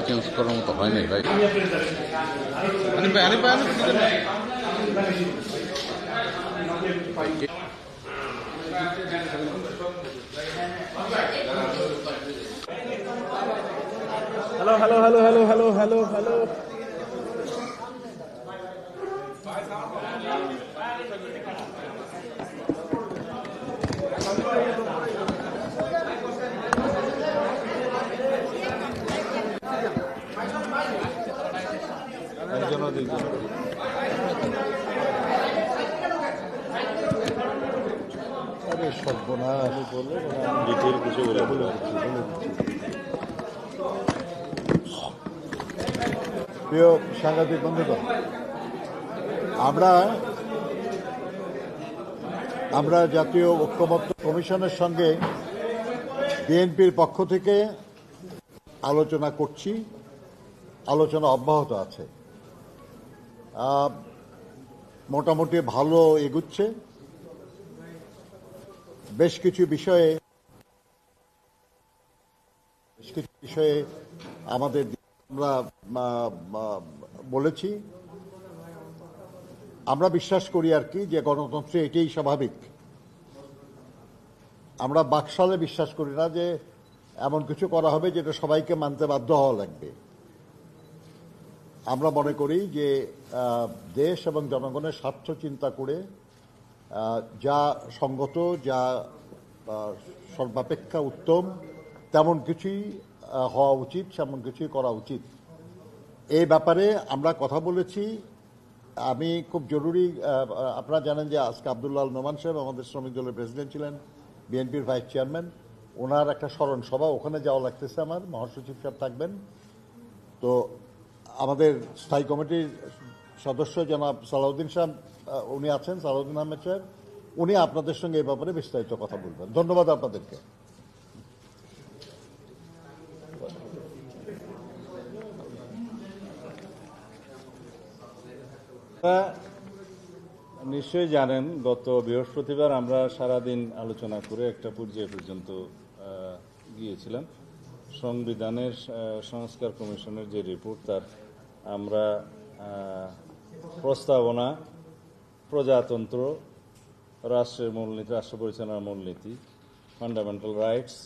Change করার মতো হয় নাই ভাই। Hello hello hello hello hello hello hello সর্বনাশ ডিটেল কিছু বলে প্রিয় সাংবাদিক বন্ধুগণ, আমরা জাতীয় ঐক্যমত্য কমিশনের সঙ্গে বিএনপির পক্ষ থেকে আলোচনা করছি, আলোচনা অব্যাহত আছে, মোটামুটি ভালো এগুচ্ছে। বেশ কিছু বিষয়ে আমাদের আমরা বলেছি। আমরা বিশ্বাস করি আর কি যে গণতন্ত্রে এটাই স্বাভাবিক। আমরা বাকশালে বিশ্বাস করি না যে এমন কিছু করা হবে যেটা সবাইকে মানতে বাধ্য হওয়া লাগবে। আমরা মনে করি যে দেশ এবং জনগণের স্বার্থ চিন্তা করে যা সঙ্গত, যা সর্বাপেক্ষা উত্তম তেমন কিছুই হওয়া উচিত, তেমন কিছুই করা উচিত। এই ব্যাপারে আমরা কথা বলেছি। আমি খুব জরুরি, আপনারা জানেন যে আজকে আব্দুল্লাহ আল নোমান সাহেব আমাদের শ্রমিক দলের প্রেসিডেন্ট ছিলেন, বিএনপির ভাইস চেয়ারম্যান, ওনার একটা স্মরণ সভা, ওখানে যাওয়া লাগতেছে আমার। মহাসচিব সাহেব থাকবেন। তো আমাদের স্থায়ী কমিটির সদস্য জনাব সালাউদ্দিন সাহেব উনি আছেন, সালাউদ্দিন আহমেদ সাহেব, উনি আপনাদের সঙ্গে এই ব্যাপারে বিস্তারিত কথা বলবেন। ধন্যবাদ আপনাদেরকে। নিশ্চয়ই জানেন, গত বৃহস্পতিবার আমরা সারাদিন আলোচনা করে একটা পর্যায়ে পর্যন্ত গিয়েছিলাম। সংবিধানের সংস্কার কমিশনের যে রিপোর্ট, তার আমরা প্রস্তাবনা, প্রজাতন্ত্র, রাষ্ট্রের মূলনীতি, রাষ্ট্র পরিচালনার মূলনীতি, ফান্ডামেন্টাল রাইটস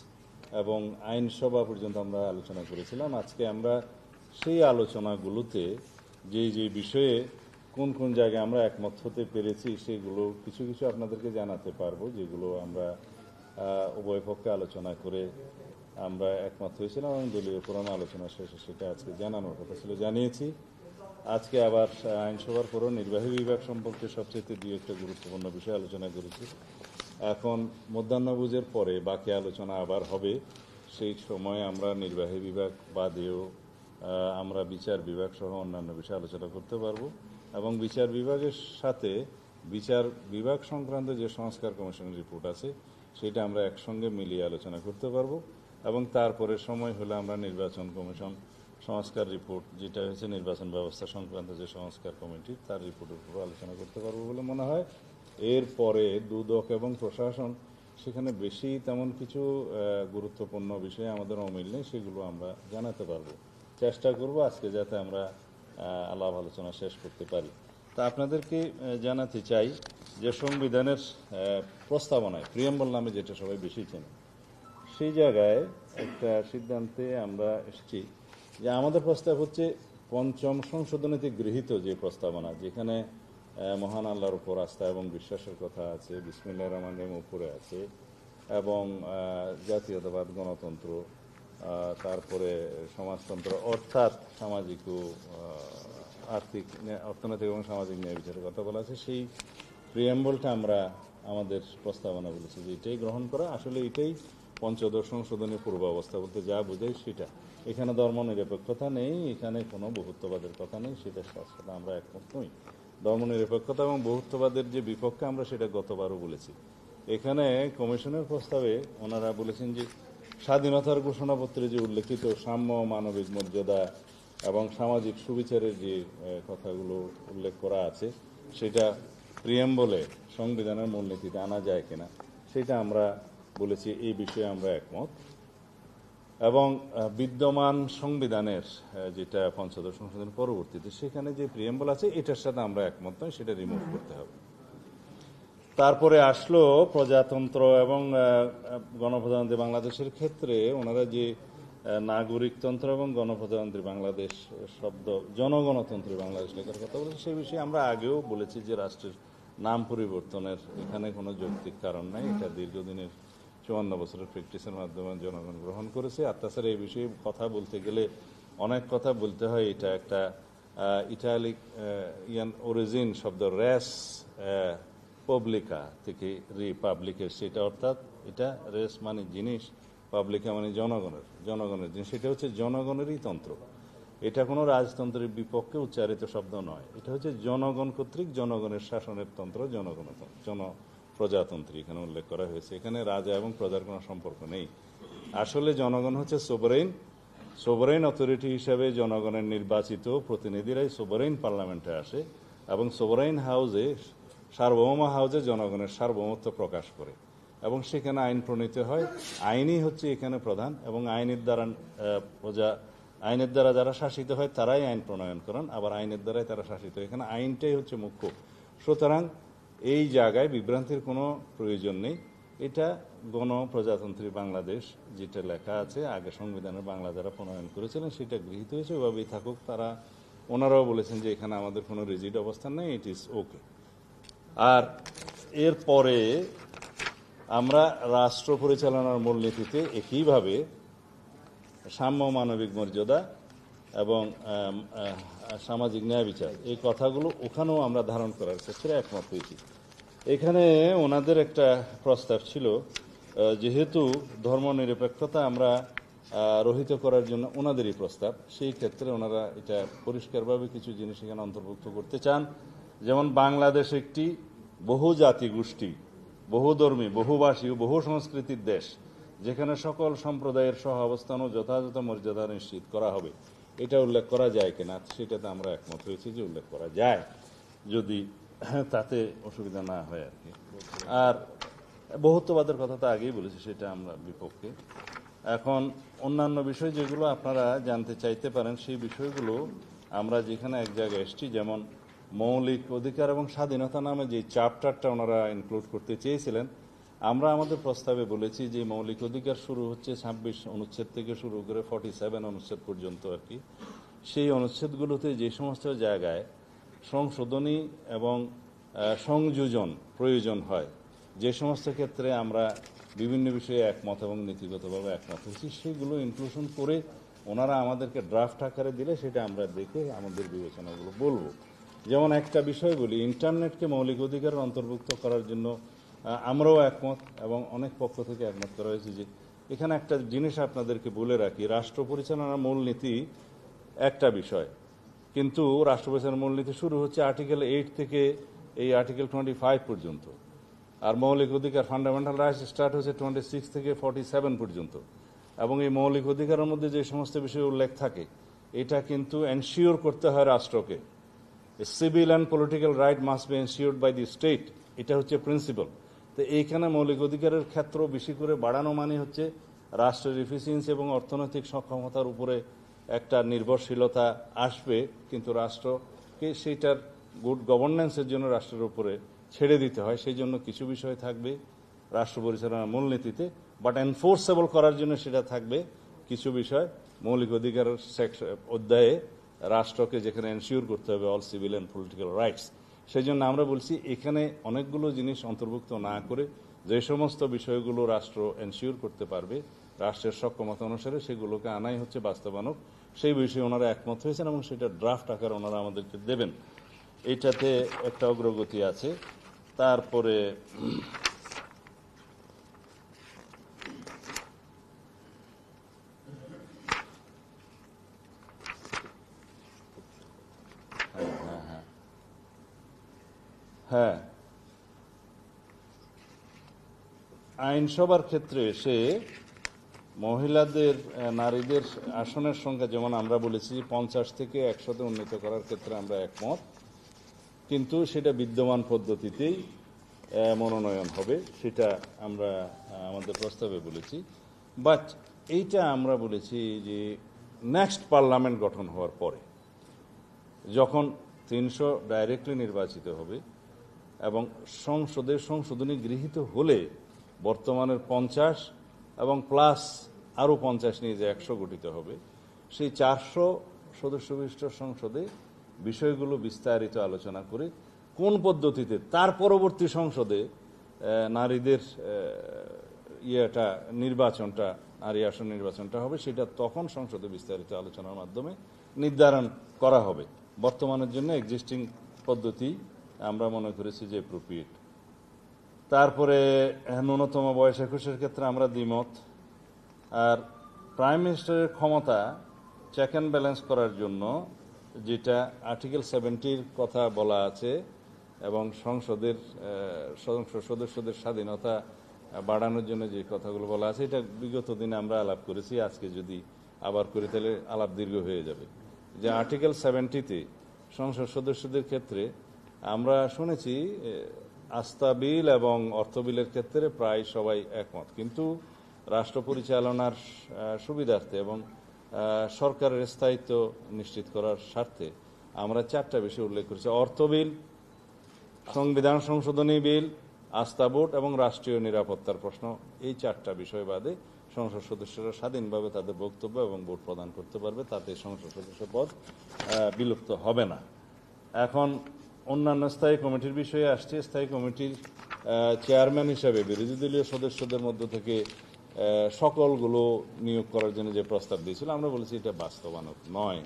এবং আইনসভা পর্যন্ত আমরা আলোচনা করেছিলাম। আজকে আমরা সেই আলোচনাগুলোতে যে বিষয়ে কোন কোন জায়গায় আমরা একমত হতে পেরেছি সেগুলো কিছু কিছু আপনাদেরকে জানাতে পারবো, যেগুলো আমরা উভয় পক্ষে আলোচনা করে আমরা একমত হয়েছিলাম এবং দলীয় পুরানো আলোচনা শেষে সেটা আজকে জানানোর কথা ছিল, জানিয়েছি। আজকে আবার আইনসভার পরও নির্বাহী বিভাগ সম্পর্কে সবচেয়ে দুই একটা গুরুত্বপূর্ণ বিষয় আলোচনা করেছি। এখন মধ্যাহ্নভোজের পরে বাকি আলোচনা আবার হবে। সেই সময় আমরা নির্বাহী বিভাগ বাদেও আমরা বিচার বিভাগ সহ অন্যান্য বিষয়ে আলোচনা করতে পারবো এবং বিচার বিভাগের সাথে বিচার বিভাগ সংক্রান্ত যে সংস্কার কমিশনের রিপোর্ট আছে সেটা আমরা একসঙ্গে মিলিয়ে আলোচনা করতে পারবো এবং তারপরে সময় হলে আমরা নির্বাচন কমিশন সংস্কার রিপোর্ট, যেটা হয়েছে নির্বাচন ব্যবস্থা সংক্রান্ত যে সংস্কার কমিটি, তার রিপোর্টের উপর আলোচনা করতে পারবো বলে মনে হয়। এরপরে দুদক এবং প্রশাসন, সেখানে বেশি তেমন কিছু গুরুত্বপূর্ণ বিষয়ে আমাদের অমিল নেই, সেগুলো আমরা জানাতে পারবো। চেষ্টা করব আজকে যাতে আমরা আলাপ আলোচনা শেষ করতে পারি। তা আপনাদেরকে জানাতে চাই যে সংবিধানের প্রস্তাবনায়, প্রিয়াম্বল নামে যেটা সবাই বেশি চেনে, সেই জায়গায় একটা সিদ্ধান্তে আমরা এসেছি যে আমাদের প্রস্তাব হচ্ছে পঞ্চম সংশোধনীতে গৃহীত যে প্রস্তাবনা, যেখানে মহান আল্লাহর উপর আস্থা এবং বিশ্বাসের কথা আছে, বিসমিল্লাহির রহমানির রহিম উপরে আছে, এবং জাতীয়তাবাদ, গণতন্ত্র, তারপরে সমাজতন্ত্র, অর্থাৎ সামাজিক ও আর্থিক, অর্থনৈতিক এবং সামাজিক ন্যায় বিচারের কথা বলা আছে। সেই প্রিয়াম্বলটা আমরা আমাদের প্রস্তাবনা বলেছি যে এটাই গ্রহণ করা। আসলে এটাই পঞ্চদশ সংশোধনের পূর্বাবস্থা বলতে যা বোঝায় সেটা। এখানে ধর্ম নিরপেক্ষতা নেই, এখানে কোনো বহুত্ববাদের কথা নেই, সেটা সাথে আমরা একমত নই। ধর্ম নিরপেক্ষতা এবং বহুত্ববাদের যে বিপক্ষে, আমরা সেটা গতবারও বলেছি। এখানে কমিশনের প্রস্তাবে ওনারা বলেছেন যে স্বাধীনতার ঘোষণাপত্রে যে উল্লেখিত সাম্য, মানবিক মর্যাদা এবং সামাজিক সুবিচারের যে কথাগুলো উল্লেখ করা আছে সেটা প্রিয়াম্বলে সংবিধানের মূলনীতিতে আনা যায় কিনা, সেটা আমরা বলেছি। এই বিষয়ে আমরা একমত। এবং বিদ্যমান সংবিধানের যেটা পঞ্চদশ সংশোধনের পরবর্তীতে সেখানে যে প্রিএম্বল আছে এটার সাথে আমরা একমত নই, সেটা রিমুভ করতে হবে। তারপরে আসলো প্রজাতন্ত্র এবং গণপ্রজাতন্ত্রী বাংলাদেশের ক্ষেত্রে ওনারা যে নাগরিকতন্ত্র এবং গণপ্রজাতন্ত্রী বাংলাদেশ শব্দ জনগণতন্ত্রী বাংলাদেশ লেখার কথা বলেছে, সেই বিষয়ে আমরা আগেও বলেছি যে রাষ্ট্রের নাম পরিবর্তনের এখানে কোনো যৌক্তিক কারণ নাই। এটা দীর্ঘদিনের 54 বছরের প্র্যাকটিসের মাধ্যমে জনগণ গ্রহণ করেছে। আর তাছাড়া এই বিষয়ে কথা বলতে গেলে অনেক কথা বলতে হয়। এটা একটা ইটালিক অরিজিন শব্দ রেস পাবলিকা থেকে রিপাবলিকের, সেটা অর্থাৎ এটা রেস মানে জিনিস, পাবলিকা মানে জনগণের জিনিস। সেটা হচ্ছে জনগণেরই তন্ত্র। এটা কোনো রাজতন্ত্রের বিপক্ষে উচ্চারিত শব্দ নয়। এটা হচ্ছে জনগণ কর্তৃক জনগণের শাসনের তন্ত্র, প্রজাতন্ত্রী এখানে উল্লেখ করা হয়েছে। এখানে রাজা এবং প্রজার কোনো সম্পর্ক নেই। আসলে জনগণ হচ্ছে সোভারেইন অথরিটি হিসাবে জনগণের নির্বাচিত প্রতিনিধিরাই সোভারেইন পার্লামেন্টে আসে এবং সোভারেইন হাউসে সার্বভৌম হাউসে জনগণের সার্বভৌমত্ব প্রকাশ করে এবং সেখানে আইন প্রণীত হয়। আইনই হচ্ছে এখানে প্রধান এবং আইনের দ্বারা যারা শাসিত হয় তারাই আইন প্রণয়ন করেন, আবার আইনের দ্বারাই তারা শাসিত হয়। এখানে আইনটাই হচ্ছে মুখ্য। সুতরাং এই জায়গায় বিভ্রান্তির কোনো প্রয়োজন নেই। এটা গণপ্রজাতন্ত্রী বাংলাদেশ যেটা লেখা আছে আগে সংবিধানের বাংলা যারা প্রণয়ন করেছিলেন সেটা গৃহীত হয়েছে, ওইভাবেই থাকুক। ওনারাও বলেছেন যে এখানে আমাদের কোনো রিজিড অবস্থান নেই, ইট ইজ ওকে। আর এরপরে আমরা রাষ্ট্র পরিচালনার মূলনীতিতে একইভাবে সাম্য, মানবিক মর্যাদা এবং সামাজিক ন্যায় বিচার, এই কথাগুলো ওখানেও আমরা ধারণ করার ক্ষেত্রে একমত হয়েছি। এখানে ওনাদের একটা প্রস্তাব ছিল, যেহেতু ধর্মনিরপেক্ষতা আমরা রহিত করার জন্য ওনাদেরই প্রস্তাব, সেই ক্ষেত্রে ওনারা এটা পরিষ্কারভাবে কিছু জিনিস এখানে অন্তর্ভুক্ত করতে চান। যেমন বাংলাদেশ একটি বহু জাতি গোষ্ঠী, বহুধর্মী, বহুভাষী ও বহু সংস্কৃতির দেশ, যেখানে সকল সম্প্রদায়ের সহ অবস্থান ও যথাযথ মর্যাদা নিশ্চিত করা হবে। এটা উল্লেখ করা যায় কিনা সেটাতে আমরা একমত হয়েছি যে উল্লেখ করা যায়, যদি তাতে অসুবিধা না হয় আর কি। আর বহুত্ববাদের কথা তো আগেই বলেছি, সেটা আমরা বিপক্ষে। এখন অন্যান্য বিষয় যেগুলো আপনারা জানতে চাইতে পারেন সেই বিষয়গুলো আমরা যেখানে এক জায়গায় এসছি, যেমন মৌলিক অধিকার এবং স্বাধীনতা নামে যে চ্যাপ্টারটা ওনারা ইনক্লুড করতে চেয়েছিলেন, আমরা আমাদের প্রস্তাবে বলেছি যে মৌলিক অধিকার শুরু হচ্ছে 26 অনুচ্ছেদ থেকে শুরু করে 47 অনুচ্ছেদ পর্যন্ত আর কি। সেই অনুচ্ছেদগুলোতে যে সমস্ত জায়গায় সংশোধনী এবং সংযোজন প্রয়োজন হয়, যে সমস্ত ক্ষেত্রে আমরা বিভিন্ন বিষয়ে একমত এবং নীতিগতভাবে একমত হয়েছি, সেগুলো ইনক্লুশন করে ওনারা আমাদেরকে ড্রাফট আকারে দিলে সেটা আমরা দেখে আমাদের বিবেচনাগুলো বলবো। যেমন একটা বিষয় বলি, ইন্টারনেটকে মৌলিক অধিকারের অন্তর্ভুক্ত করার জন্য আমরাও একমত এবং অনেক পক্ষ থেকে একমত করা হয়েছে। যে এখানে একটা জিনিস আপনাদেরকে বলে রাখি, রাষ্ট্র পরিচালনার মূলনীতি একটা বিষয়, কিন্তু রাষ্ট্র পরিচালনার মূলনীতি শুরু হচ্ছে আর্টিকেল 8 থেকে এই আর্টিকেল 25 পর্যন্ত, আর মৌলিক অধিকার ফান্ডামেন্টাল রাইটস স্টার্ট হচ্ছে 26 থেকে 47 পর্যন্ত। এবং এই মৌলিক অধিকারের মধ্যে যে সমস্ত বিষয় উল্লেখ থাকে, এটা কিন্তু এনশিওর করতে হয় রাষ্ট্রকে। Civil and political right must be ensured by the state, এটা হচ্ছে প্রিন্সিপাল। তো এইখানে মৌলিক অধিকারের ক্ষেত্র বেশি করে বাড়ানো মানে হচ্ছে রাষ্ট্রের এফিসিয়েন্সি এবং অর্থনৈতিক সক্ষমতার উপরে একটা নির্ভরশীলতা আসবে, কিন্তু রাষ্ট্রকে সেইটার গুড গভর্নেন্সের জন্য রাষ্ট্রের উপরে ছেড়ে দিতে হয়। সেই জন্য কিছু বিষয় থাকবে রাষ্ট্র পরিচালনার মূলনীতিতে, বাট এনফোর্সেবল করার জন্য সেটা থাকবে কিছু বিষয় মৌলিক অধিকারের অধ্যায়ে রাষ্ট্রকে যেখানে এনশিওর করতে হবে all civil and political rights. সেই জন্য আমরা বলছি এখানে অনেকগুলো জিনিস অন্তর্ভুক্ত না করে যে সমস্ত বিষয়গুলো রাষ্ট্র এনশিওর করতে পারবে রাষ্ট্রের সক্ষমতা অনুসারে, সেগুলোকে আনাই হচ্ছে বাস্তবায়ন। সেই বিষয়ে ওনারা একমত হয়েছেন এবং সেটা ড্রাফট আকার ওনারা আমাদেরকে দেবেন। এইটাতে একটা অগ্রগতি আছে। তারপরে হ্যাঁ, আইনসভার ক্ষেত্রে এসে মহিলাদের, নারীদের আসনের সংখ্যা যেমন আমরা বলেছি 50 থেকে 100-তে উন্নীত করার ক্ষেত্রে আমরা একমত, কিন্তু সেটা বিদ্যমান পদ্ধতিতেই মনোনয়ন হবে, সেটা আমরা আমাদের প্রস্তাবে বলেছি। বাট এইটা আমরা বলেছি যে নেক্সট পার্লামেন্ট গঠন হওয়ার পরে, যখন 300 ডাইরেক্টলি নির্বাচিত হবে এবং সংসদের সংশোধনী গৃহীত হলে বর্তমানের 50 এবং প্লাস আরও 50 নিয়ে যে 100 গঠিত হবে, সেই 400 সদস্য বিশিষ্ট সংসদে বিষয়গুলো বিস্তারিত আলোচনা করে কোন পদ্ধতিতে তার পরবর্তী সংসদে নারীদের নির্বাচনটা, নারী আসন নির্বাচনটা হবে, সেটা তখন সংসদে বিস্তারিত আলোচনার মাধ্যমে নির্ধারণ করা হবে। বর্তমানের জন্য এক্সিস্টিং পদ্ধতি আমরা মনে করেছি যে অ্যাপ্রোপ্রিয়েট। তারপরে ন্যূনতম বয়স 21-এর ক্ষেত্রে আমরা দ্বিমত। আর প্রাইম মিনিস্টারের ক্ষমতা চেক অ্যান্ড ব্যালেন্স করার জন্য যেটা আর্টিকেল 70-র কথা বলা আছে এবং সংসদের সদস্যদের স্বাধীনতা বাড়ানোর জন্য যে কথাগুলো বলা আছে, এটা বিগত দিনে আমরা আলাপ করেছি। আজকে যদি আবার করে তাহলে আলাপ দীর্ঘ হয়ে যাবে। যে আর্টিকেল 70-তে সংসদ সদস্যদের ক্ষেত্রে আমরা শুনেছি আস্থা বিল এবং অর্থ বিলের ক্ষেত্রে প্রায় সবাই একমত, কিন্তু রাষ্ট্র পরিচালনার সুবিধার্থে এবং সরকারের স্থায়িত্ব নিশ্চিত করার স্বার্থে আমরা 4টা বিষয় উল্লেখ করেছি: অর্থ বিল, সংবিধান সংশোধনী বিল, আস্থা ভোট এবং রাষ্ট্রীয় নিরাপত্তার প্রশ্ন। এই 4টা বিষয় বাদে সংসদ সদস্যরা স্বাধীনভাবে তাদের বক্তব্য এবং ভোট প্রদান করতে পারবে, তাতে সংসদ সদস্য পদ বিলুপ্ত হবে না। এখন অন্যান্য স্থায়ী কমিটির বিষয়ে আসছে। স্থায়ী কমিটির চেয়ারম্যান হিসাবে বিরোধী দলীয় সদস্যদের মধ্য থেকে সকলগুলো নিয়োগ করার জন্য যে প্রস্তাব দিয়েছিল, আমরা বলেছি এটা বাস্তবায়ন নয়।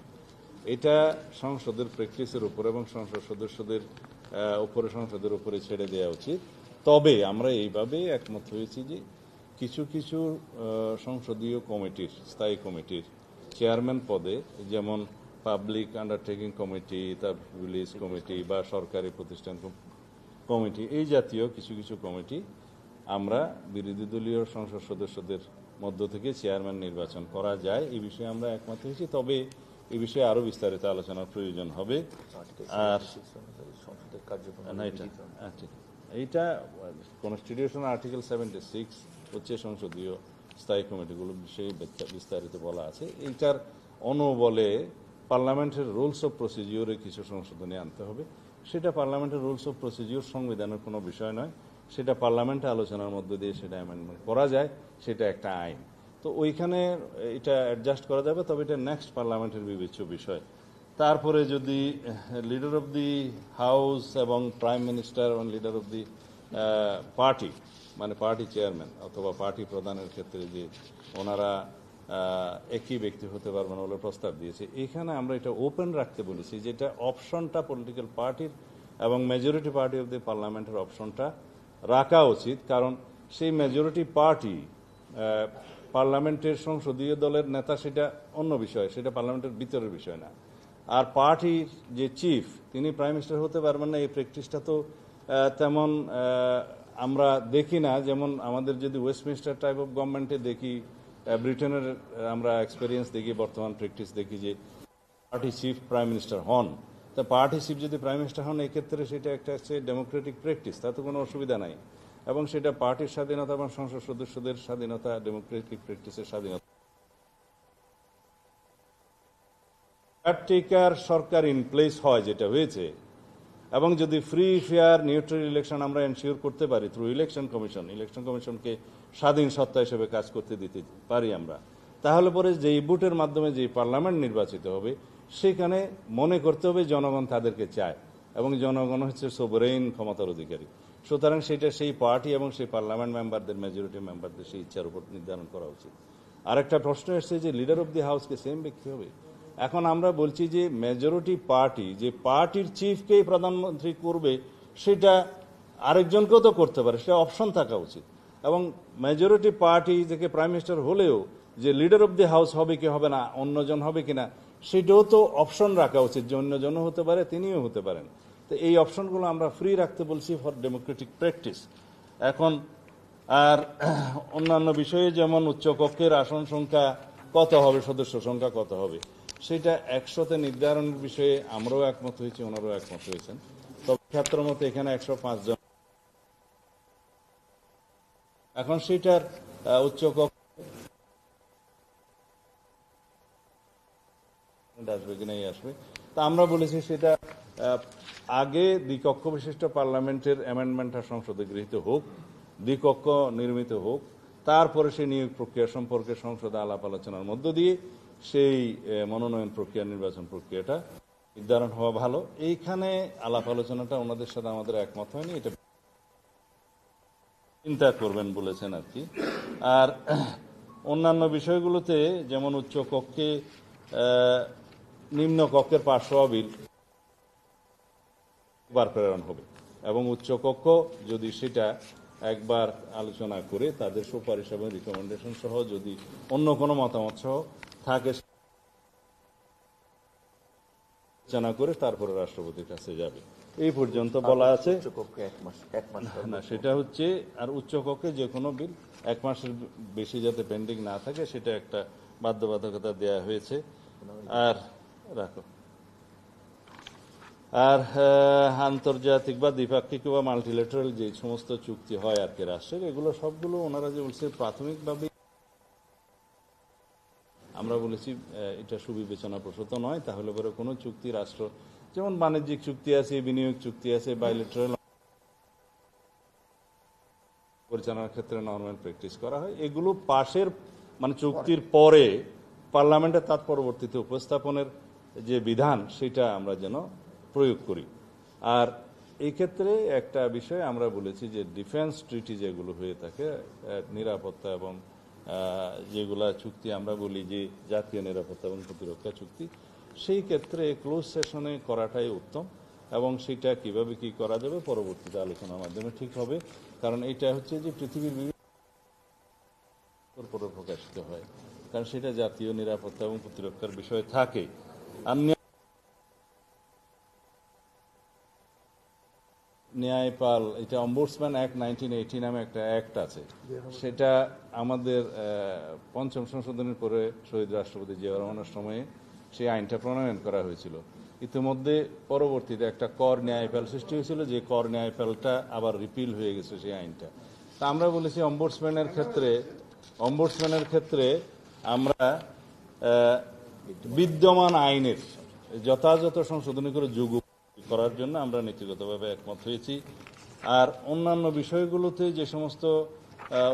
এটা সংসদের প্র্যাকটিসের উপর এবং সংসদ সদস্যদের উপরে, সংসদের উপরে ছেড়ে দেওয়া উচিত। তবে আমরা এইভাবে একমত হয়েছি যে কিছু কিছু সংসদীয় কমিটির, স্থায়ী কমিটির চেয়ারম্যান পদে, যেমন পাবলিক আন্ডারটেকিং কমিটি, তার রিলিজ কমিটি বা সরকারি প্রতিষ্ঠান কমিটি, এই জাতীয় কিছু কিছু কমিটি আমরা বিরোধী দলীয় সংসদ সদস্যদের মধ্য থেকে চেয়ারম্যান নির্বাচন করা যায়, এই বিষয়ে আমরা একমত হয়েছি। তবে এই বিষয়ে আরো বিস্তারিত আলোচনার প্রয়োজন হবে। আর এইটা কনস্টিটিউশন আর্টিকেল 76 হচ্ছে সংসদীয় স্থায়ী কমিটিগুলো বিষয়ে বিস্তারিত বলা আছে। এইটার অনুবলে পার্লামেন্টের রুলস অফ প্রসিডিওরে কিছু সংশোধনী আনতে হবে। সেটা পার্লামেন্টের রুলস অফ প্রসিডিওর সংবিধানের কোনো বিষয় নয়, সেটা পার্লামেন্টে আলোচনার মধ্য দিয়ে সেটা অ্যামেন্ডমেন্ট করা যায়, সেটা একটা আইন। তো ওইখানে এটা অ্যাডজাস্ট করা যাবে, তবে এটা নেক্সট পার্লামেন্টের বিবেচ্য বিষয়। তারপরে যদি লিডার অফ দি হাউস এবং প্রাইম মিনিস্টার এবং লিডার অফ দি পার্টি, মানে পার্টি চেয়ারম্যান অথবা পার্টি প্রধানের ক্ষেত্রে যে ওনারা একই ব্যক্তি হতে পারবেন বলে প্রস্তাব দিয়েছে, এখানে আমরা এটা ওপেন রাখতে বলেছি, যেটা অপশনটা পলিটিক্যাল পার্টির এবং মেজরিটি পার্টি অফ দি পার্লামেন্টের অপশনটা রাখা উচিত। কারণ সেই মেজরিটি পার্টি পার্লামেন্টের সংসদীয় দলের নেতা, সেটা অন্য বিষয়, সেটা পার্লামেন্টের ভিতরের বিষয় না। আর পার্টির যে চিফ, তিনি প্রাইম মিনিস্টার হতে পারবেন না, এই প্র্যাকটিসটা তো তেমন আমরা দেখি না। যেমন আমাদের যদি ওয়েস্টমিনিস্টার টাইপ অফ গভর্নমেন্টে দেখি, ব্রিটেনের আমরা এক্সপেরিয়েন্স দেখি, বর্তমান প্র্যাকটিস দেখি যে পার্টি চিফ প্রাইম মিনিস্টার হন। তা পার্টি চিফ যদি প্রাইম মিনিস্টার হন, এক্ষেত্রে সেটা একটা হচ্ছে ডেমোক্রেটিক প্র্যাকটিস, তাতে কোনো অসুবিধা নাই। এবং সেটা পার্টির স্বাধীনতা এবং সংসদ সদস্যদের স্বাধীনতা, ডেমোক্রেটিক প্র্যাকটিসের স্বাধীনতা। কার্যকর সরকার ইন প্লেস হয়, যেটা হয়েছে, এবং যদি ফ্রি ফেয়ার নিউট্রাল ইলেকশন আমরা এনশিওর করতে পারি থ্রু ইলেকশন কমিশনকে স্বাধীন সত্তা হিসেবে কাজ করতে দিতে পারি আমরা, তাহলে পরে যেই ভোটের মাধ্যমে যে পার্লামেন্ট নির্বাচিত হবে, সেখানে মনে করতে হবে জনগণ তাদেরকে চায় এবং জনগণ হচ্ছে সোভরেইন ক্ষমতার অধিকারী। সুতরাং সেটা সেই পার্টি এবং সেই পার্লামেন্ট মেম্বারদের, মেজরিটি মেম্বারদের সেই ইচ্ছার উপর নির্ধারণ করা উচিত। আরেকটা প্রশ্ন এসছে যে লিডার অব দি হাউসকে সেম ব্যক্তি হবে। এখন আমরা বলছি যে মেজরিটি পার্টি যে পার্টির চিফকেই প্রধানমন্ত্রী করবে, সেটা আরেকজনকেও তো করতে পারে, সেটা অপশন থাকা উচিত। এবং মেজরিটি পার্টি থেকে প্রাইম মিনিস্টার হলেও যে লিডার অব দি হাউস হবে কি হবে না, অন্যজন হবে কিনা, সেটাও তো অপশন রাখা উচিত, যে অন্যজনও হতে পারে, তিনিও হতে পারেন। তো এই অপশনগুলো আমরা ফ্রি রাখতে বলছি ফর ডেমোক্রেটিক প্র্যাকটিস। এখন আর অন্যান্য বিষয়ে যেমন উচ্চকক্ষের আসন সংখ্যা কত হবে, সদস্য সংখ্যা কত হবে, সেটা 100তে নির্ধারণের বিষয়ে আমরাও একমত হয়েছি, ওনারাও একমত হয়েছেন। তবে ক্ষেত্র মতো এখানে 105 জন। এখন সেটার উচ্চকক্ষ অ্যামেন্ডমেন্ট আসবে কিনা আসবে। তা আমরা বলেছি সেটা আগে দ্বিকক্ষ বিশিষ্ট পার্লামেন্টের অ্যামেন্ডমেন্টটা সংসদে গৃহীত হোক, দ্বিকক্ষ নির্মিত হোক, তারপরে সেই নিয়োগ প্রক্রিয়া সম্পর্কে সংসদে আলাপ আলোচনার মধ্য দিয়ে সেই মনোনয়ন প্রক্রিয়া, নির্বাচন প্রক্রিয়াটা নির্ধারণ হওয়া ভালো। এইখানে আলাপ আলোচনাটা ওনাদের সাথে আমাদের একমত হয়নি, এটা চিন্তা করবেন বলেছেন আর কি। আর অন্যান্য বিষয়গুলোতে যেমন উচ্চ কক্ষে নিম্ন কক্ষের পাশ হওয়া বিল একবার প্রেরণ হবে এবং উচ্চ কক্ষ যদি সেটা একবার আলোচনা করে তাদের সুপারিশ এবং রিকমেন্ডেশন সহ যদি অন্য কোনো মতামত সহ থাকে আলোচনা করে তারপরে রাষ্ট্রপতির কাছে যাবে। এই পর্যন্ত বলা আছে। না, সেটা হচ্ছে আর উচ্চ কক্ষে যে কোনো বিল 1 মাসের বেশি যাতে পেন্ডিং না থাকে সেটা একটা বাধ্যবাধকতা দেয়া হয়েছে। আর রাখো। আর আন্তর্জাতিক বা দ্বিপাক্ষিক বা মাল্টিল্যাটারাল যে সমস্ত চুক্তি হয় আর কি রাষ্ট্রের, এগুলো সবগুলো ওনারা যে বলছে প্রাথমিকভাবে আমরা বলেছি এটা সুবিবেচনা প্রসূত নয়। তাহলে পরে কোনো চুক্তি রাষ্ট্র, যেমন বাণিজ্যিক চুক্তি আছে, বিনিয়োগ চুক্তি আছে, বাইলেটারাল পরিচালনার ক্ষেত্রে নরমাল প্র্যাকটিস করা হয়, এগুলো পাশের মানে চুক্তির পরে পার্লামেন্টে তার পরবর্তীতে উপস্থাপনের যে বিধান সেটা আমরা যেন প্রয়োগ করি। আর এই ক্ষেত্রে একটা বিষয় আমরা বলেছি যে ডিফেন্স ট্রিটি যেগুলো হয়ে থাকে, নিরাপত্তা এবং যেগুলা চুক্তি আমরা বলি যে জাতীয় নিরাপত্তা এবং প্রতিরক্ষা চুক্তি, সেই ক্ষেত্রে ক্লোজ সেশনে করাটাই উত্তম এবং সেটা কিভাবে কি করা যাবে পরবর্তীতে আলোচনার মাধ্যমে ঠিক হবে। কারণ এটা হচ্ছে যে পৃথিবীর বিভিন্ন প্রকাশিত হয়, কারণ সেটা জাতীয় নিরাপত্তা এবং প্রতিরক্ষার বিষয় থাকে। ন্যায়পাল, এটা অম্বুডসম্যান অ্যাক্ট 1980 নামে একটা অ্যাক্ট আছে, সেটা আমাদের পঞ্চম সংশোধনের পরে শহীদ রাষ্ট্রপতি জিয়াউর রহমানের সময়ে সেই আইনটা প্রণয়ন করা হয়েছিল। ইতিমধ্যে পরবর্তীতে একটা কর ন্যায়পাল সৃষ্টি হয়েছিল, যে কর ন্যায়পালটা আবার রিপিল হয়ে গেছে সেই আইনটা। তা আমরা বলেছি অম্বুডসম্যানের ক্ষেত্রে আমরা বিদ্যমান আইনের যথাযথ সংশোধনী করে যোগ করার জন্য আমরা নীতিগতভাবে একমত হয়েছি। আর অন্যান্য বিষয়গুলোতে যে সমস্ত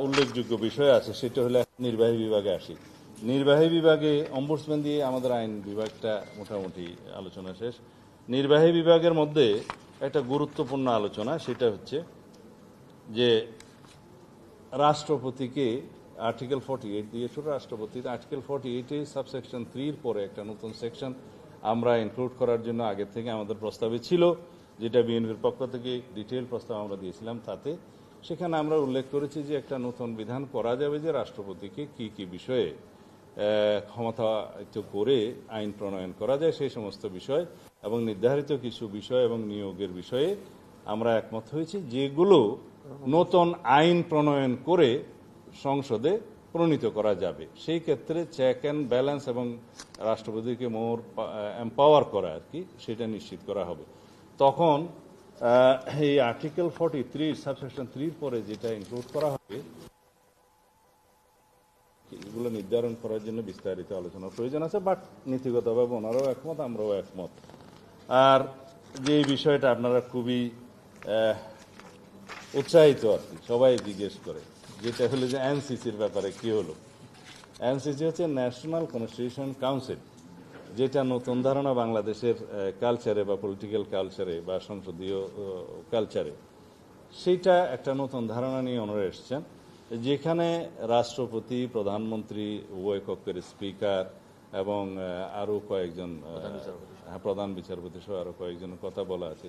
উল্লেখযোগ্য বিষয় আছে সেটা হলে নির্বাহী বিভাগে আসি। নির্বাহী বিভাগে অম্বুডসম্যান দিয়ে আমাদের আইন বিভাগটা মোটামুটি আলোচনা শেষ। নির্বাহী বিভাগের মধ্যে একটা গুরুত্বপূর্ণ আলোচনা, সেটা হচ্ছে যে রাষ্ট্রপতিকে আর্টিকেল 48 দিয়ে শুরু, রাষ্ট্রপতির আর্টিকেল 48 সাবসেকশন 3 পরে একটা নতুন সেকশন আমরা ইনক্লুড করার জন্য আগের থেকে আমাদের প্রস্তাবে ছিল, যেটা বিএনপির পক্ষ থেকে ডিটেইল প্রস্তাব আমরা দিয়েছিলাম। তাতে সেখানে আমরা উল্লেখ করেছি যে একটা নতুন বিধান করা যাবে যে রাষ্ট্রপতিকে কি কি বিষয়ে ক্ষমতায়িত করে আইন প্রণয়ন করা যায় সেই সমস্ত বিষয় এবং নির্ধারিত কিছু বিষয় এবং নিয়োগের বিষয়ে আমরা একমত হয়েছি, যেগুলো নতুন আইন প্রণয়ন করে সংসদে প্রণীত করা যাবে। সেই ক্ষেত্রে চেক অ্যান্ড ব্যালেন্স এবং রাষ্ট্রপতিকে মোর এম্পাওয়ার করা আর কি, সেটা নিশ্চিত করা হবে। তখন এই আর্টিকেল 43 সাবসেকশন 3 পরে যেটা ইনক্লুড করা হবে, এগুলো নির্ধারণ করার জন্য বিস্তারিত আলোচনার প্রয়োজন আছে। বাট নীতিগতভাবে ওনারাও একমত, আমরাও একমত। আর যে বিষয়টা আপনারা খুবই উৎসাহিত আর কি, সবাই জিজ্ঞেস করে, যেটা হলো যে এনসিসির ব্যাপারে কি হলো। এনসিসি হচ্ছে ন্যাশনাল কনস্টিটিউশন কাউন্সিল, যেটা নতুন ধারণা বাংলাদেশের কালচারে বা পলিটিক্যাল কালচারে বা সংসদীয় কালচারে, সেইটা একটা নতুন ধারণা নিয়ে ওনারা এসছেন, যেখানে রাষ্ট্রপতি, প্রধানমন্ত্রী, উভয় কক্ষের স্পিকার এবং আরও কয়েকজন প্রধান বিচারপতি সহ আরও কয়েকজনের কথা বলা আছে।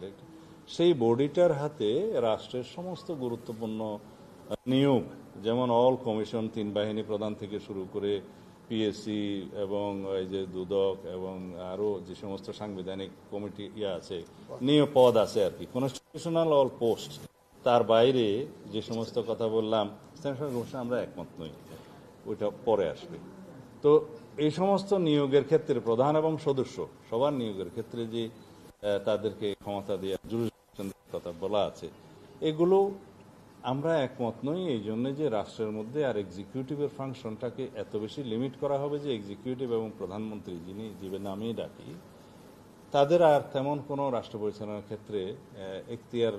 সেই বডিটার হাতে রাষ্ট্রের সমস্ত গুরুত্বপূর্ণ নিয়োগ, যেমন অল কমিশন, 3 বাহিনী প্রধান থেকে শুরু করে পিএসসি এবং এই যে দুদক এবং আরও যে সমস্ত সাংবিধানিক কমিটি আছে, নিয়োগ পদ আছে আর কি, কনস্টিটিউশনাল অল পোস্ট, তার বাইরে যে সমস্ত কথা বললাম আমরা একমত নই, ওইটা পরে আসবে। তো এই সমস্ত নিয়োগের ক্ষেত্রে প্রধান এবং সদস্য সবার নিয়োগের ক্ষেত্রে যে তাদেরকে ক্ষমতা দেওয়া জুরিসডিকশন কথা বলা আছে, এগুলো আমরা একমত নই এই জন্য যে রাষ্ট্রের মধ্যে আর এক্সিকিউটিভের ফাংশনটাকে এত বেশি লিমিট করা হবে যে এক্সিকিউটিভ এবং প্রধানমন্ত্রী যিনি যে নামেই ডাকি তাদের আর তেমন কোনো রাষ্ট্র পরিচালনার ক্ষেত্রে এখতিয়ার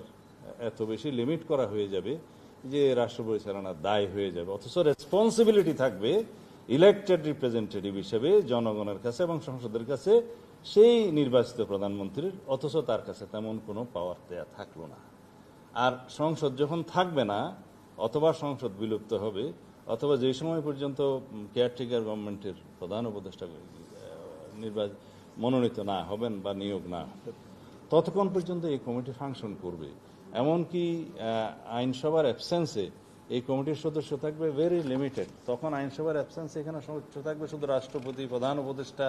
এত বেশি লিমিট করা হয়ে যাবে যে রাষ্ট্র পরিচালনার দায় হয়ে যাবে, অথচ রেসপন্সিবিলিটি থাকবে ইলেক্টেড রিপ্রেজেন্টেটিভ হিসেবে জনগণের কাছে এবং সংসদের কাছে সেই নির্বাচিত প্রধানমন্ত্রীর, অথচ তার কাছে তেমন কোনো পাওয়ার দেয়া থাকলো না। আর সংসদ যখন থাকবে না, অথবা সংসদ বিলুপ্ত হবে, অথবা যে সময় পর্যন্ত কেয়ারটেকার গভর্নমেন্টের প্রধান উপদেষ্টা মনোনীত না হবেন বা নিয়োগ না হবেন, ততক্ষণ পর্যন্ত এই কমিটি ফাংশন করবে। এমনকি আইনসভার অ্যাবসেন্সে এই কমিটির সদস্য থাকবে ভেরি লিমিটেড। তখন আইনসভার অ্যাবসেন্সে এখানে সদস্য থাকবে শুধু রাষ্ট্রপতি, প্রধান উপদেষ্টা,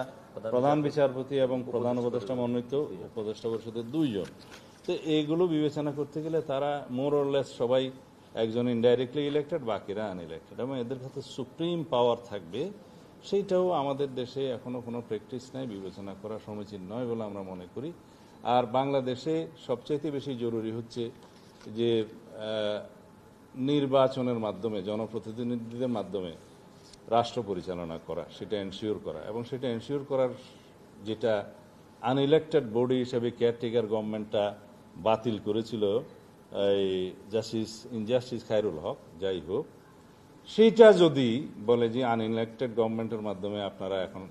প্রধান বিচারপতি এবং প্রধান উপদেষ্টা মনোনীত উপদেষ্টা পরিষদের 2 জন। তো এইগুলো বিবেচনা করতে গেলে তারা মোর অর লেস সবাই একজন ইনডাইরেক্টলি ইলেক্টেড, বাকিরা আনইলেক্টেড, এবং এদের কাছে সুপ্রিম পাওয়ার থাকবে। সেইটাও আমাদের দেশে এখনো কোনো প্র্যাকটিস নাই, বিবেচনা করা সমীচীন নয় বলে আমরা মনে করি। আর বাংলাদেশে সবচাইতে বেশি জরুরি হচ্ছে যে নির্বাচনের মাধ্যমে, জনপ্রতিনিধিদের মাধ্যমে রাষ্ট্র পরিচালনা করা, সেটা এনশিওর করা, এবং সেটা এনশিওর করার যেটা আনইলেক্টেড বডি হিসেবে কেয়ারটেকার গভর্নমেন্টটা বাতিল করেছিল এই জাস্টিস খায়রুল হক, যাই হোক, সেইটা যদি বলে যে আনইলেক্টেড গভর্নমেন্টের মাধ্যমে আপনারা এখন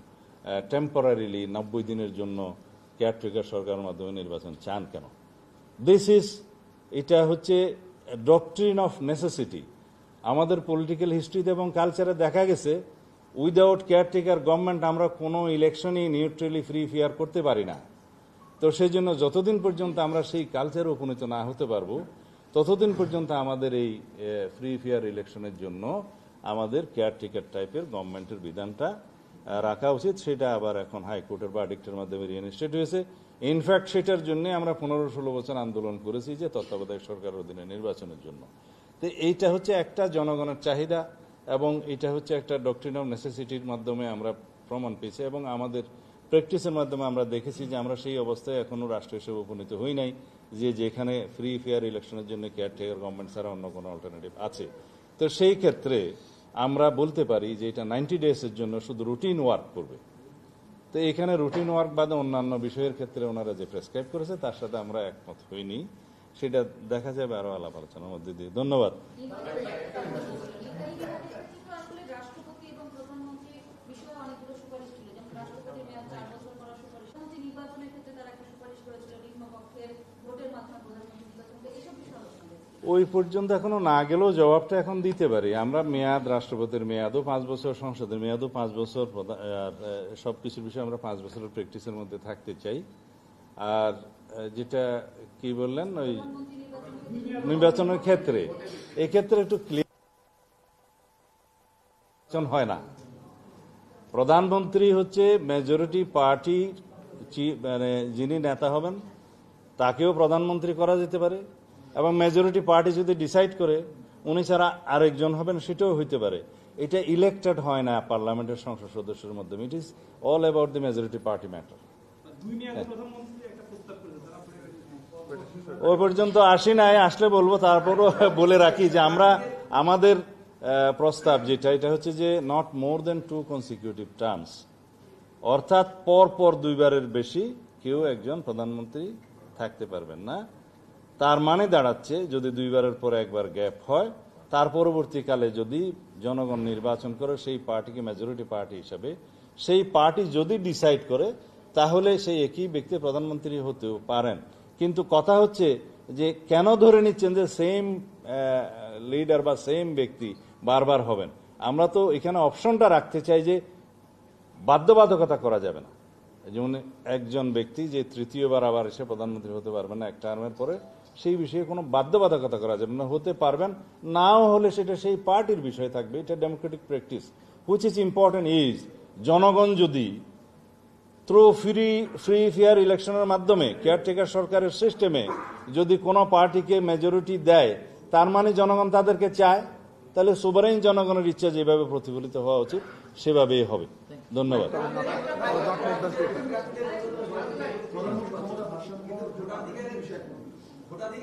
টেম্পোরারিলি 90 দিনের জন্য কেয়ারটেকার সরকারের মাধ্যমে নির্বাচন চান কেন, এটা হচ্ছে ডক্ট্রিন অফ নেসেসিটি। আমাদের পলিটিক্যাল হিস্ট্রিতে এবং কালচারে দেখা গেছে উইদাউট কেয়ারটেকার গভর্নমেন্ট আমরা কোনো ইলেকশনই নিউট্রালি ফ্রি ফেয়ার করতে পারি না। তো সেই জন্য যতদিন পর্যন্ত আমরা সেই কালচারে উপনীত না হতে পারবো, ততদিন পর্যন্ত আমাদের এই ফ্রি ফেয়ার ইলেকশনের জন্য আমাদের কেয়ারটেকার টাইপের গভর্নমেন্টের বিধানটা রাখা উচিত। সেটা আবার এখন হাইকোর্টের ভার্ডিক্টের মাধ্যমে রিইনস্টেট হয়েছে। ইনফ্যাক্ট সেটার জন্য আমরা 15-16 বছর আন্দোলন করেছি যে তত্ত্বাবধায়ক সরকারের অধীনে নির্বাচনের জন্য। তো এইটা হচ্ছে একটা জনগণের চাহিদা, এবং এটা হচ্ছে একটা ডক্ট্রিন অফ নেসেসিটির মাধ্যমে আমরা প্রমাণ পেয়েছি, এবং আমাদের প্র্যাকটিসের মাধ্যমে আমরা দেখেছি যে আমরা সেই অবস্থায় এখনো রাষ্ট্র হিসেবে উপনীত হই নাই যে যেখানে ফ্রি ফেয়ার ইলেকশনের জন্য কেয়ারটেকার গভর্নমেন্ট ছাড়া অন্য কোনো অল্টারনেটিভ আছে। তো সেই ক্ষেত্রে আমরা বলতে পারি যে এটা 90 ডেজের জন্য শুধু রুটিন ওয়ার্ক করবে। তো এখানে রুটিন ওয়ার্ক বাদে অন্যান্য বিষয়ের ক্ষেত্রে ওনারা যে প্রেসক্রাইব করেছে তার সাথে আমরা একমত হইনি। সেটা দেখা যাবে আরো আলাপ আলোচনার মধ্যে দিয়ে। ধন্যবাদ। ওই পর্যন্ত এখনো না গেলেও জবাবটা এখন দিতে পারি। আমরা মেয়াদ, রাষ্ট্রপতির মেয়াদও 5 বছর, সংসদের মেয়াদও 5 বছর, সবকিছুর বিষয়ে আমরা 5 বছরের প্র্যাকটিসের মধ্যে থাকতে চাই। আর যেটা কি বললেন ওই নির্বাচনের ক্ষেত্রে, এক্ষেত্রে একটু ক্লিয়ার হয় না। প্রধানমন্ত্রী হচ্ছে মেজরিটি পার্টি, মানে যিনি নেতা হবেন তাকেও প্রধানমন্ত্রী করা যেতে পারে, এবং মেজরিটি পার্টি যদি ডিসাইড করে উনি ছাড়া আরেকজন হবেন সেটাও হইতে পারে। এটা ইলেক্টেড হয় না পার্লামেন্টের সংসদ সদস্যের মাধ্যমে। It is all about the majority party matter. ওই পর্যন্ত আসি নাই, আসলে বলবো। তারপরও বলে রাখি যে আমরা আমাদের প্রস্তাব যেটা, এটা হচ্ছে যে not more than 2 consecutive terms, অর্থাৎ পর 2 বারের বেশি কেউ একজন প্রধানমন্ত্রী থাকতে পারবেন না। তার মানে দাঁড়াচ্ছে যদি 2 বারের পরে একবার গ্যাপ হয়, তার পরবর্তীকালে যদি জনগণ নির্বাচন করে সেই পার্টিকে মেজরিটি পার্টি হিসাবে, সেই পার্টি যদি ডিসাইড করে তাহলে সেই একই ব্যক্তি প্রধানমন্ত্রী হতেও পারেন। কিন্তু কথা হচ্ছে যে কেন ধরে নিচ্ছেন যে সেম লিডার বা সেম ব্যক্তি বারবার হবেন? আমরা তো এখানে অপশনটা রাখতে চাই যে বাধ্যবাধকতা করা যাবে না। যেমন একজন ব্যক্তি যে 3য়বার আবার এসে প্রধানমন্ত্রী হতে পারবেন না এক টার্মের পরে, সেই বিষয়ে কোনো বাধ্যবাধকতা করা যাবে না। হতে পারবেন, নাও হলে সেটা সেই পার্টির বিষয় থাকবে। এটা Democratic practice. Which is important is জনগণ যদি থ্রু ফ্রি ফেয়ার ইলেকশনের মাধ্যমে কেয়ারটেকার সরকারের সিস্টেমে যদি কোনো পার্টিকে মেজরিটি দেয়, তার মানে জনগণ তাদেরকে চায়। তাহলে সোভারেন জনগণের ইচ্ছা যেভাবে প্রতিফলিত হওয়া উচিত সেভাবেই হবে। ধন্যবাদ।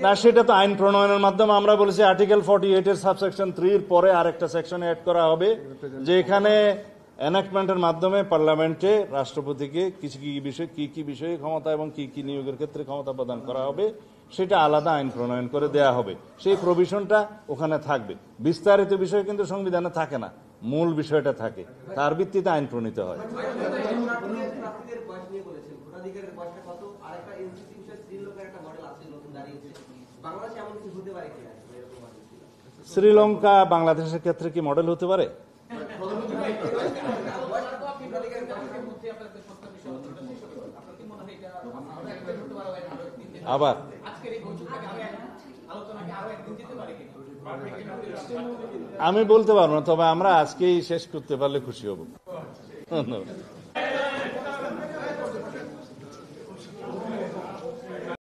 না, সেটা তো আইন প্রণয়নের মাধ্যমে আমরা বলেছি আর্টিকেল 48 এর সাবসেকশন 3 এর পরে আরেকটা সেকশন অ্যাড করা হবে, যে এখানে এনাক্টমেন্টের মাধ্যমে পার্লামেন্টে রাষ্ট্রপতিকে কি কি বিষয়ে ক্ষমতা এবং কি কি নিয়োগের ক্ষেত্রে ক্ষমতা প্রদান করা হবে সেটা আলাদা আইন প্রণয়ন করে দেয়া হবে। সেই প্রভিশনটা ওখানে থাকবে। বিস্তারিত বিষয় কিন্তু সংবিধানে থাকে না, মূল বিষয়টা থাকে, তার ভিত্তিতে আইন প্রণীত হয়। শ্রীলঙ্কা বাংলাদেশের ক্ষেত্রে কি মডেল হতে পারে? আবার আমি বলতে পারবো না, তবে আমরা আজকেই শেষ করতে পারলে খুশি হব। ধন্যবাদ।